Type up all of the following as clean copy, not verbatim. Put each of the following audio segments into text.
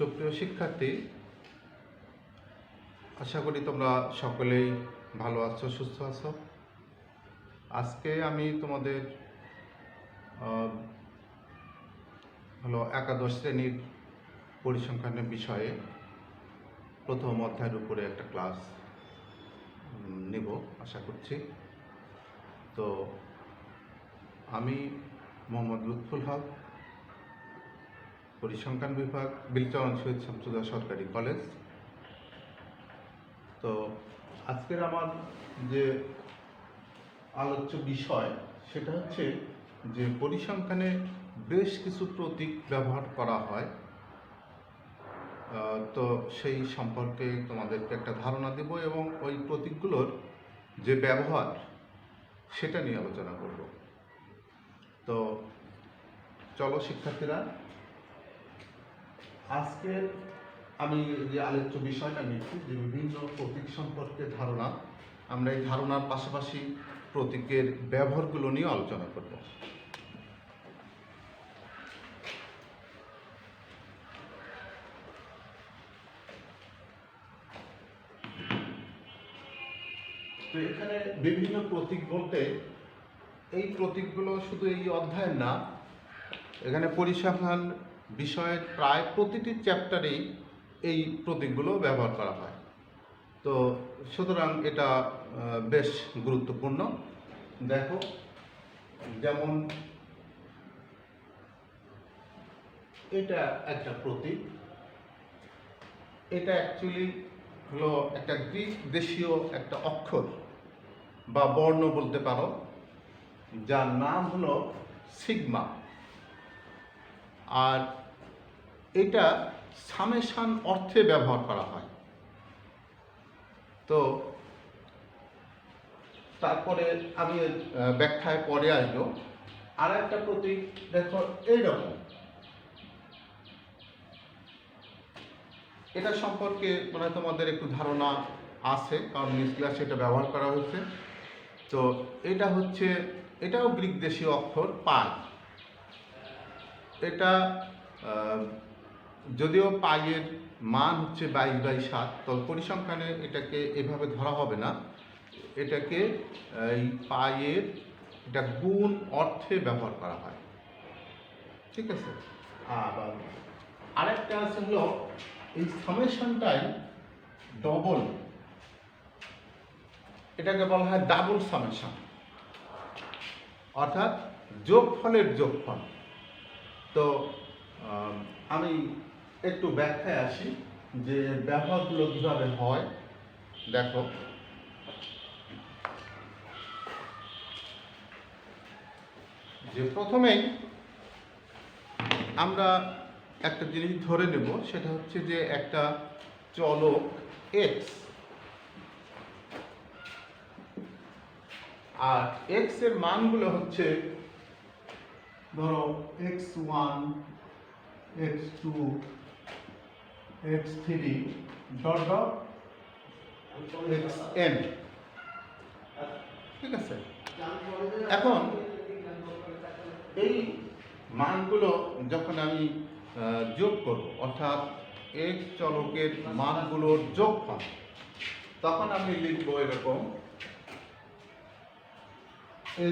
সুপ্রিয় শিক্ষার্থী, আশা করি তোমরা সকলেই ভালো আছো, সুস্থ আছো। আজকে আমি তোমাদের একাদশ শ্রেণীর পরিসংখ্যানের বিষয়ে প্রথম অধ্যায়ের উপরে একটা ক্লাস নেব আশা করছি। তো আমি মোহাম্মদ লুৎফুল হক, পরিসংখ্যান বিভাগ, বিলচরণ শহীদ শামসুজ্জাহ সরকারি কলেজ। তো আজকের আমার যে আলোচ্য বিষয় সেটা হচ্ছে যে পরিসংখ্যানে বেশ কিছু প্রতীক ব্যবহার করা হয়। তো সেই সম্পর্কে তোমাদেরকে একটা ধারণা দেব এবং ওই প্রতীকগুলোর যে ব্যবহার সেটা নিয়ে আলোচনা করব। তো চলো শিক্ষার্থীরা, আজকের আমি যে আলোচ্য বিষয়টা নিচ্ছি যে বিভিন্ন প্রতীক সম্পর্কে ধারণা, আমরা এই ধারণার পাশাপাশি প্রতীকের ব্যবহারগুলো নিয়ে আলোচনা করব। তো এখানে বিভিন্ন প্রতীক বলতে এই প্রতীকগুলো শুধু এই অধ্যায়ের না, এখানে পরিসংখ্যান বিষয়ের প্রায় প্রতিটি চ্যাপ্টারেই এই প্রতীকগুলো ব্যবহার করা হয়। তো সুতরাং এটা বেশ গুরুত্বপূর্ণ। দেখো, যেমন এটা একটা প্রতীক, এটা অ্যাকচুয়ালি হলো একটা গ্রিক দেশীয় একটা অক্ষর বা বর্ণ বলতে পারো, যার নাম হলো সিগমা। আর এটা সামেশান অর্থে ব্যবহার করা হয়। তো তারপরে আমি ব্যাখ্যায় পরে আসবো। আর একটা প্রতীক দেখো এইরকম, এটা সম্পর্কে মানে তোমাদের একটু ধারণা আছে, কারণ নিজ ক্লাসে এটা ব্যবহার করা হয়েছে। তো এটা হচ্ছে, এটাও গ্রিক দেশীয় অক্ষর পাই। এটা যদিও পাইয়ের মান হচ্ছে 22/7, তবে পরিসংখ্যানে এটাকে এভাবে ধরা হবে না, এটাকে এই পাইয়ের এটা গুণ অর্থে ব্যবহার করা হয়, ঠিক আছে। আবার আরেকটা আছে হলো এই সামেশনটাই ডবল, এটাকে বলা হয় ডাবল সামেশন, অর্থাৎ যোগফলের যোগফল। তো আমি একটু ব্যাখ্যায় আসি যে ব্যবহারগুলো কীভাবে হয়। দেখো, যে প্রথমেই আমরা একটা জিনিস ধরে নেব, সেটা হচ্ছে যে একটা চলক এক্স, আর এক্স এর মানগুলো হচ্ছে ধরো x1, x2, x3 dot dot xn, ঠিক আছে। এখন এই মানগুলো যখন আমি যোগ করব, অর্থাৎ x চলকের মানগুলোর যোগফল, তখন আমি লিখব এরকম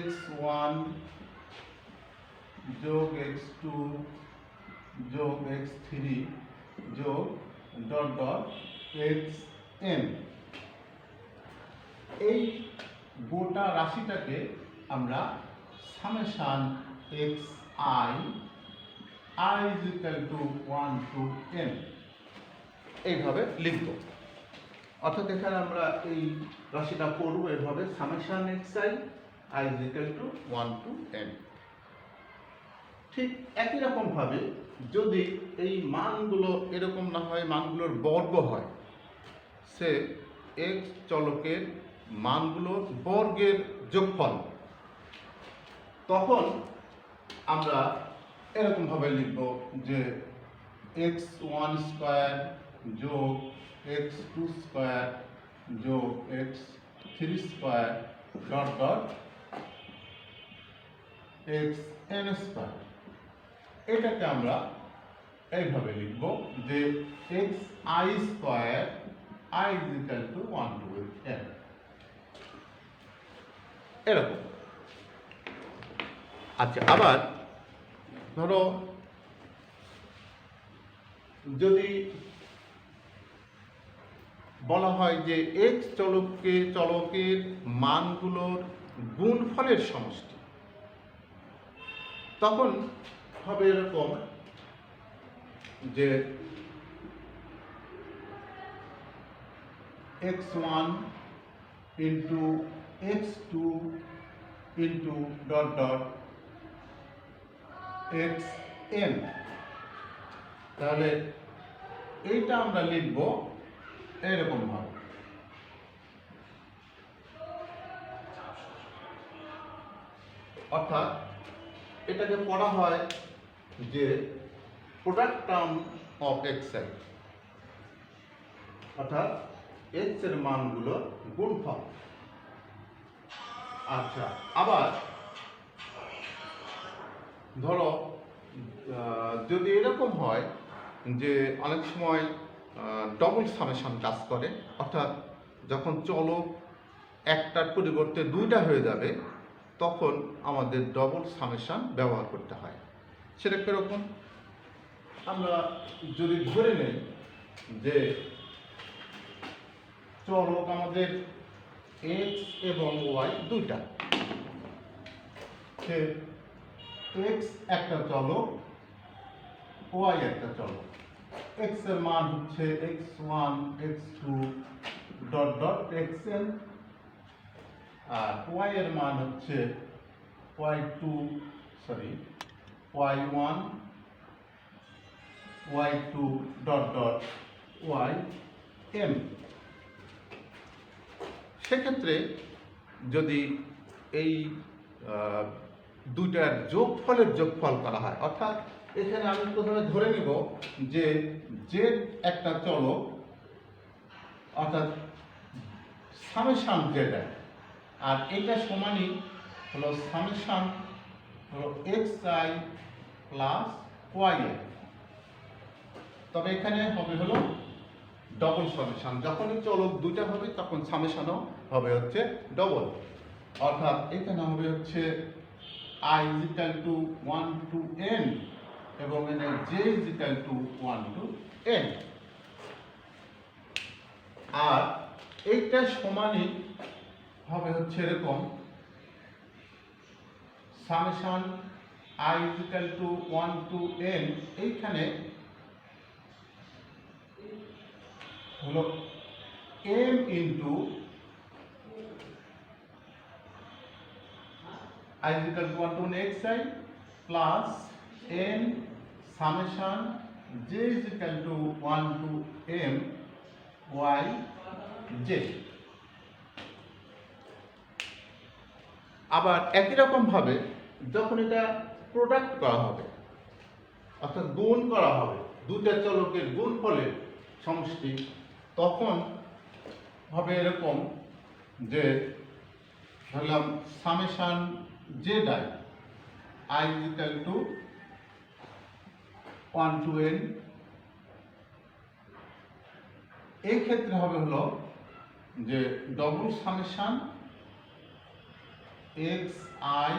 x1 যোগ x2 যোগ x3 যোগ ডট ডট xn। এই গোটা রাশিটাকে আমরা summation xi i is equal to 1 to n এইভাবে লিখব। অর্থাৎ এখানে আমরা এই রাশিটা করব এভাবে, summation xi i is equal to 1 to n। ঠিক একই রকম ভাবে যদি এই মানগুলো এরকম না হয়, মানগুলোর বর্গ হয়, সে x চলকের মানগুলোর বর্গের যোগফল, তখন আমরা এরকম ভাবে লিখব যে x1 স্কয়ার যোগ x2 স্কয়ার যোগ x3 square dot dot xn square. এটাকে আমরা এইভাবে লিখব যে x I square I is equal to 1 to n, এরকম। আচ্ছা, আবার ধরো যদি বলা হয় যে এক্স চলকের মানগুলোর গুণফলের সমষ্টি, তখন হবে এরকম যে x1 into x2 into dot dot xn। তাহলে এইটা আমরা লিখব এরকম ভাবে, অর্থাৎ এটাকে পড়া হয় যে প্রোডাক্ট টার্ম অফ xi, অর্থাৎ x এর মানগুলো গুণফল। আচ্ছা, আবার ধরো যদি এরকম হয় যে অনেক সময় ডবল সামেশন কাজ করে, অর্থাৎ যখন চলক একটার পরিবর্তে দুইটা হয়ে যাবে তখন আমাদের ডবল সামেশন ব্যবহার করতে হয়। সেটা কিরকম? আমরা যদি ধরে নেই যে চলক আমাদের এক্স এবং ওয়াই দুইটা, এক্স একটা চলক, ওয়াই একটা চলক। এক্স এর মান হচ্ছে x1 x2 dot dot xn, আর ওয়াই এর মান হচ্ছে y1 y2 dot dot ym। সেক্ষেত্রে যদি এই দুইটার যোগফলের যোগফল করা হয়, অর্থাৎ এখানে আমি প্রথমে ধরে নিব যে জেড একটা চলক, অর্থাৎ সামেশন জেড, আর এটা সমানই হলো সামেশন হলো xi প্লাস y। তবে এখানে হবে হলো ডবল সামেশন, যখনই চলক দুইটা হবে তখন সামেশনও হবে হচ্ছে ডবল, অর্থাৎ এখানে হবে হচ্ছে i is equal to 1 to n এবং এখানে j is equal to 1 to n। আর এইটা সমানই হবে হচ্ছে এরকম summation i is equal to 1 to n, এইখানে হলো m into i is equal to 1 to xi plus n summation j is equal to 1 to m y j। আবার একই রকম ভাবে যখন এটা প্রোডাক্ট করা হবে, অর্থাৎ গুণ করা হবে, দুইটা চলকের গুণফলের সমষ্টি, তখন হবে এরকম যে ধরলাম summation Z I is equal to 1 to n। এই ক্ষেত্রে হবে হলো যে double summation x i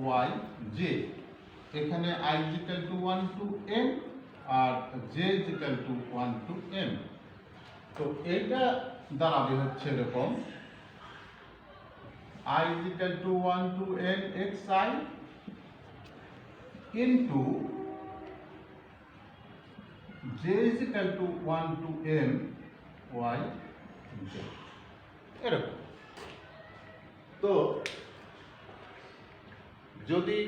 y j, এখানে i is equal to 1 to n আর j is equal to 1 to m। তো এটা দাঁড়াবে হচ্ছে এরকম i is equal to 1 to n xi into j is equal to 1 to m y j, এরকম। তো যদি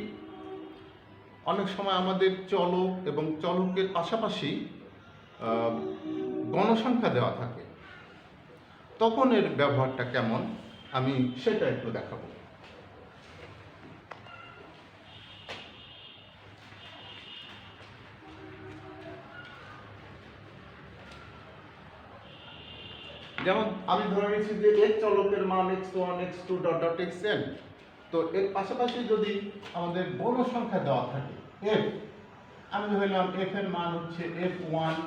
অনেক সময় আমাদের চলক এবং চলকের পাশাপাশি গণসংখ্যা দেওয়া থাকে, তখন এর ব্যবহারটা কেমন আমি সেটা একটু দেখাবো। যেমন আমি ধরে নিচ্ছি যে এক চলকের মান x1 x2 dot dot xn, তো এর পাশাপাশি যদি আমাদের গণসংখ্যা দেওয়া থাকে f, আমি ধরলাম f এর মান হচ্ছে f1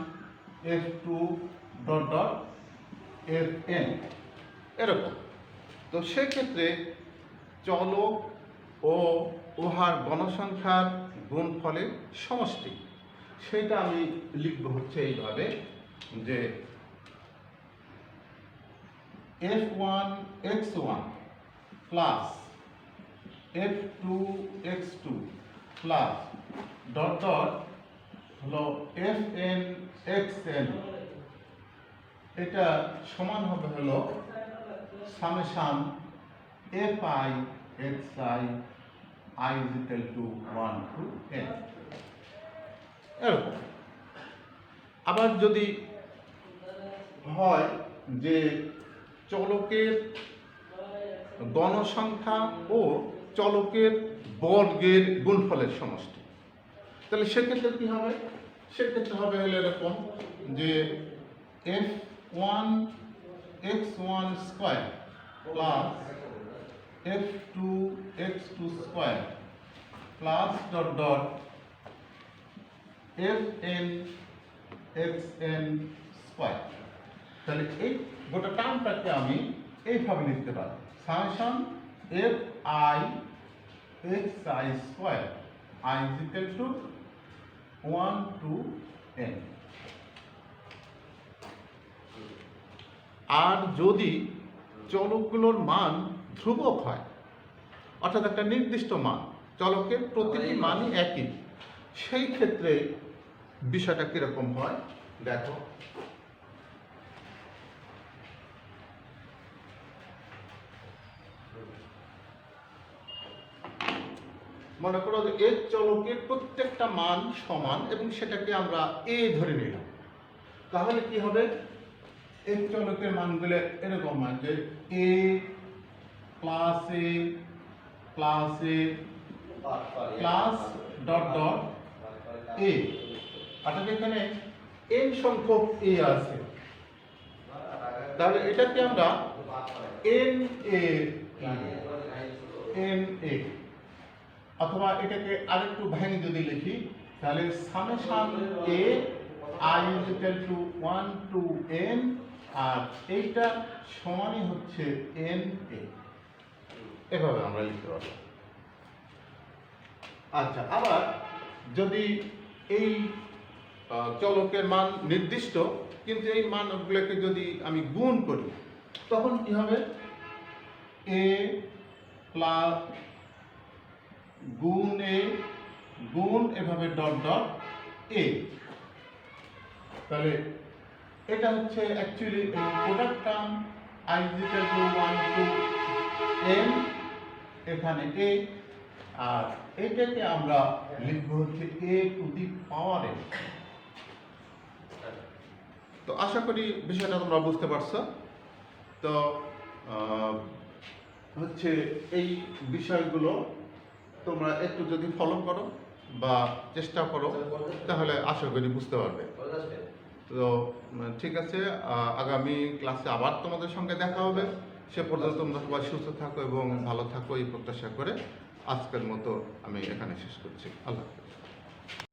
f2 dot dot fn এরকম। তো সেক্ষেত্রে চলক ও উহার গণসংখ্যার গুণফলের সমষ্টি, সেটা আমি লিখব হচ্ছে এইভাবে যে f1 x1 plus f2 x2 plus dot dot হলো fn xn, এটা সমান হবে হলো summation fi xi I is equal to 1 to n এরকম। আবার যদি হয় যে চলকের গণসংখ্যা ও চলকের বর্গের গুণফলের সমষ্টি, তাহলে সেক্ষেত্রে কি হবে? সেক্ষেত্রে হবে হলো এরকম যে f1 x1 square plus f2 x2 square plus dot dot fn xn square. তাহলে এই গোটা টার্মটাকে আমি এইভাবে লিখতে পারি summation fi xi square I is equal to 1 to n। আর যদি চলকগুলোর মান ধ্রুবক হয়, অর্থাৎ একটা নির্দিষ্ট মান, চলকের প্রতিটি মানই একই, সেই ক্ষেত্রে বিষয়টা কিরকম হয় দেখো। মনে করো যে এর চলকের প্রত্যেকটা মান সমান এবং সেটাকে আমরা a ধরে নিলাম, তাহলে কি হবে? এর চলকের মানগুলো এরকম হয় যে a plus a plus a plus dot dot a, অর্থাৎ এখানে n সংখ্যক a আছে, তাহলে এটাকে আমরা na অথবা এটাকে আরেকটু ভেঙে যদি লিখি তাহলে summation a I is equal to 1 to n, আর এইটা সমানই হচ্ছে n a, এভাবে আমরা লিখতে পারবো। আচ্ছা, আবার যদি এই চলকের মান নির্দিষ্ট কিন্তু এই মানগুলোকে যদি আমি গুণ করি তখন কি হবে? a প্লাস গুণ a গুণ এভাবে ডট ডট a, তাহলে এটা হচ্ছে actually product term I is equal to 1 to n, এখানে a, আর এটাকে আমরা লিখব হচ্ছে a to the power n। তো আশা করি বিষয়টা তোমরা বুঝতে পারছো। তো হচ্ছে এই বিষয়গুলো তোমরা একটু যদি ফলো করো বা চেষ্টা করো তাহলে আশা করি বুঝতে পারবে। তো ঠিক আছে, আগামী ক্লাসে আবার তোমাদের সঙ্গে দেখা হবে। সে পর্যন্ত তোমরা সবাই সুস্থ থাকো এবং ভালো থাকো এই প্রত্যাশা করে আজকের মতো আমি এখানে শেষ করছি। আল্লাহ হাফেজ।